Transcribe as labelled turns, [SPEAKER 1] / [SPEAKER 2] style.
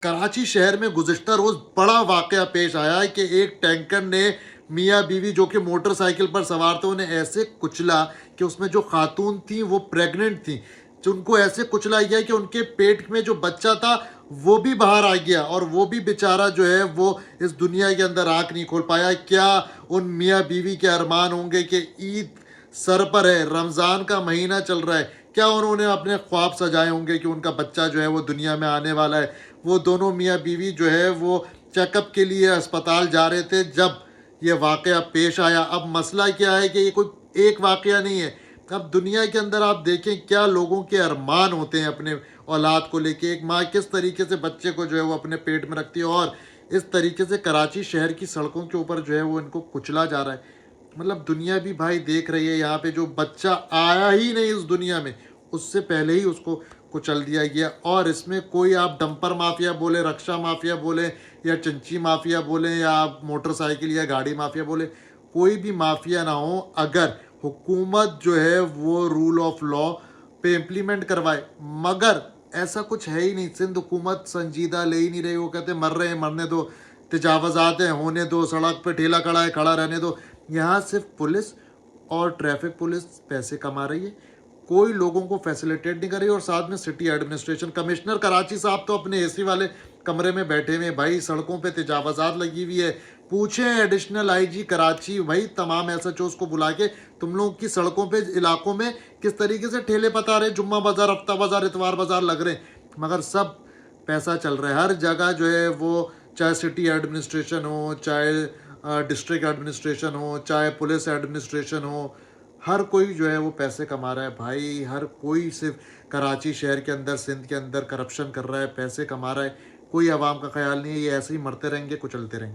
[SPEAKER 1] कराची शहर में गुज़िश्ता रोज़ बड़ा वाक़या पेश आया है कि एक टैंकर ने मियाँ बीवी जो कि मोटरसाइकिल पर सवार थे उन्हें ऐसे कुचला कि उसमें जो खातून थी वो प्रेग्नेंट थी। जो उनको ऐसे कुचला गया कि उनके पेट में जो बच्चा था वो भी बाहर आ गया और वो भी बेचारा जो है वो इस दुनिया के अंदर आँख नहीं खोल पाया। क्या उन मियाँ बीवी के अरमान होंगे कि ईद सर पर है, रमज़ान का महीना चल रहा है, क्या उन्होंने अपने ख्वाब सजाए होंगे कि उनका बच्चा जो है वो दुनिया में आने वाला है। वो दोनों मियाँ बीवी जो है वो चेकअप के लिए अस्पताल जा रहे थे जब ये वाक़या पेश आया। अब मसला क्या है कि ये कोई एक वाक़या नहीं है। अब दुनिया के अंदर आप देखें क्या लोगों के अरमान होते हैं अपने औलाद को लेके। एक माँ किस तरीके से बच्चे को जो है वो अपने पेट में रखती है और इस तरीके से कराची शहर की सड़कों के ऊपर जो है वो इनको कुचला जा रहा है। मतलब दुनिया भी भाई देख रही है, यहाँ पे जो बच्चा आया ही नहीं इस दुनिया में उससे पहले ही उसको कुचल दिया गया। और इसमें कोई आप डंपर माफिया बोले, रक्षा माफिया बोले या चंची माफिया बोले या आप मोटरसाइकिल या गाड़ी माफिया बोले, कोई भी माफिया ना हो, अगर हुकूमत जो है वो रूल ऑफ लॉ पे इम्प्लीमेंट करवाए। मगर ऐसा कुछ है ही नहीं। सिंध हुकूमत संजीदा ले ही नहीं रही। वो कहते मर रहे हैं मरने दो, तजावज़ात हैं होने दो, सड़क पे ठेला खड़ा है खड़ा रहने दो। यहाँ सिर्फ पुलिस और ट्रैफिक पुलिस पैसे कमा रही है, कोई लोगों को फैसिलिटेट नहीं कर रही। और साथ में सिटी एडमिनिस्ट्रेशन, कमिश्नर कराची साहब तो अपने एसी वाले कमरे में बैठे हुए भाई, सड़कों पे तजावज़ात लगी हुई है। पूछे एडिशनल आईजी कराची भाई तमाम एसएचओस को बुला के तुम लोग की सड़कों पे इलाकों में किस तरीके से ठेले पता रहे, जुम्मा बाजार, हफ्ता बाजार, इतवार बाजार लग रहे हैं। मगर सब पैसा चल रहा है हर जगह जो है वो, चाहे सिटी एडमिनिस्ट्रेशन हो, चाहे डिस्ट्रिक्ट एडमिनिस्ट्रेशन हो, चाहे पुलिस एडमिनिस्ट्रेशन हो, हर कोई जो है वो पैसे कमा रहा है भाई। हर कोई सिर्फ कराची शहर के अंदर, सिंध के अंदर करप्शन कर रहा है, पैसे कमा रहा है। कोई आवाम का ख्याल नहीं है। ये ऐसे ही मरते रहेंगे, कुचलते रहेंगे।